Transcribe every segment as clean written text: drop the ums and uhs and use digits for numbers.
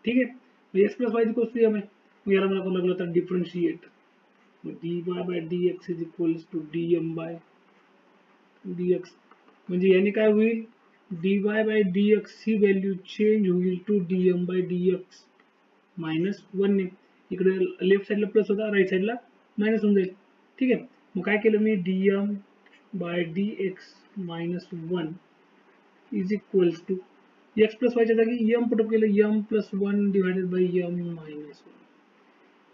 ठीक आहे. X plus y equals to m आहे. मग याला मला करावं लागलं तर differentiate. dy by dx is equals to dm by dx. म्हणजे याने काय होईल, dy बाय dx ही व्हॅल्यू चेंज होईल to dm by dx minus 1 ने. इकडे लेफ्ट साइडला प्लस होता, राईट साइडला मायनस होऊन जाईल. ठीक आहे. मग काय केलं मी, dm by dx minus 1 is equals to X plus वायच्या जागी m पुटअप केलं, m plus 1 divided by m minus 1.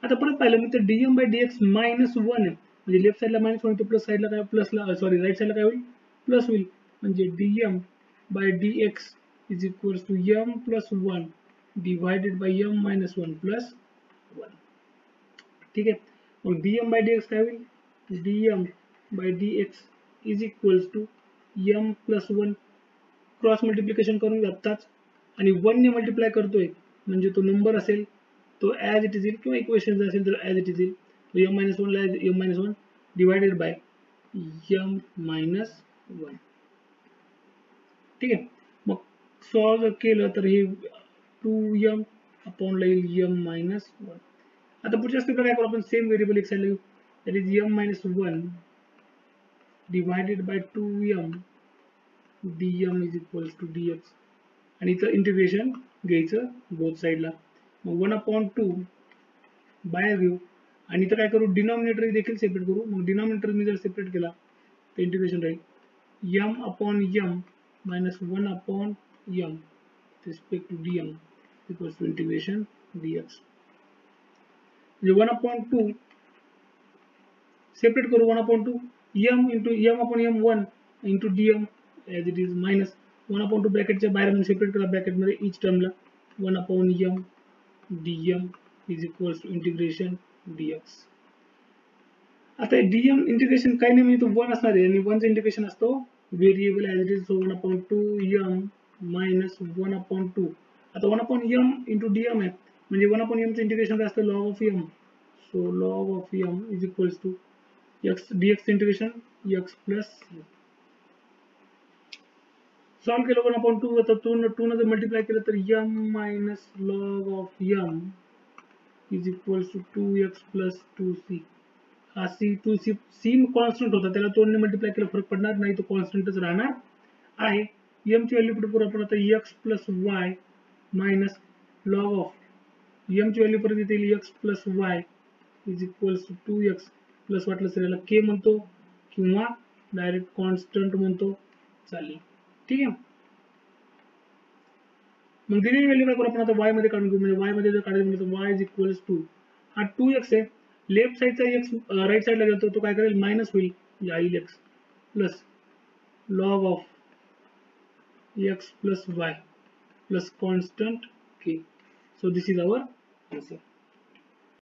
आता परत पाहिलं मी तर dm बाय dx मायनस 1 आहे, म्हणजे लेफ्ट साइडला मायनस 1 प्लस साइडला काय प्लसला सॉरी राईट साइडला काय होईल प्लस होईल. म्हणजे dm by dx is equals to m plus 1 divided by m minus 1 plus 1. ठीक आहे. मग dm बाय dx काय होईल, dm by dx is equals to m plus 1 cross multiplication करून आत्ताच आणि 1 ने मल्टिप्लाय करतोय म्हणजे तो नंबर असेल तो ॲज इट इज येईल, किंवा इक्वेशन जर असेल तर ॲज इट इज येईल. m मायनस 1 ला m minus 1 divided by m minus 1. ठीक आहे. मग सॉल्व केलं तर हे 2m अपॉन ला येईल m मायनस 1. आता पुढच्या स्टेपला काय करू आपण, सेम व्हेरिएबल एक साइड लिहू, that is m minus 1 divided by 2m dm is equals to dx. आणि इथं इंटिग्रेशन घ्यायचं बोथ साईडला. मग 1 अपॉन 2 बाहेर घेऊ आणि इथं काय करू, डिनॉमिनेटर देखील सेपरेट करू. मग डिनॉमिनेटर मी जर सेपरेट केला तर इंटिग्रेशन राहील m upon m minus 1 upon m respect to dm equals to integration dx. म्हणजे 1 अपॉन 2 सेपरेट करू, 1 upon 2 m into m upon m 1 into dm as it is minus 1 upon 2 ब्रॅकेटच्या बाहेर separate करा ब्रॅकेटमध्ये each टर्मला 1 upon m dm is equals to integration dx. आता dm integration काही नाही म्हणजे तो 1 असणार आहे आणि 1चं इंटिग्रेशन असतो variable as it is. So 1 upon 2m minus 1 upon 2. आता 1 अपॉन m इंटू dm आहे म्हणजे 1 अपॉन m चं इंटिग्रेशन काय असतं, log of m. So log of m is equals to x dx integration x plus. Solve केलं 1 upon 2, आता 2 न जर मल्टिप्लाय केलं तर m minus log of m is equals to 2x plus 2c. हा c कॉन्स्टंट होता, त्याला 2 ने मल्टिप्लाय केलं फरक पडणार नाही, तो कॉन्स्टंटच राहणार आहे. m ची व्हॅल्यू पुढे आपण आता x plus y minus log of m ची व्हॅल्यू परत येईल x plus y is equals to 2x plus वाटलं असेल याला k म्हणतो किंवा डायरेक्ट कॉन्स्टंट म्हणतो, चालेल. ठीक आहे. मग दिलेली व्हॅल्यू काय करू आपण आता y मध्ये काढून घेऊ. म्हणजे y मध्ये जर काढायचं म्हणजे y इज इक्वल्स टू हा 2x आहे, लेफ्ट साइडचा x राईट साइडला गेलो तो काय करेल मायनस होईल, येईल x plus log of x plus y plus constant k. So this is our answer.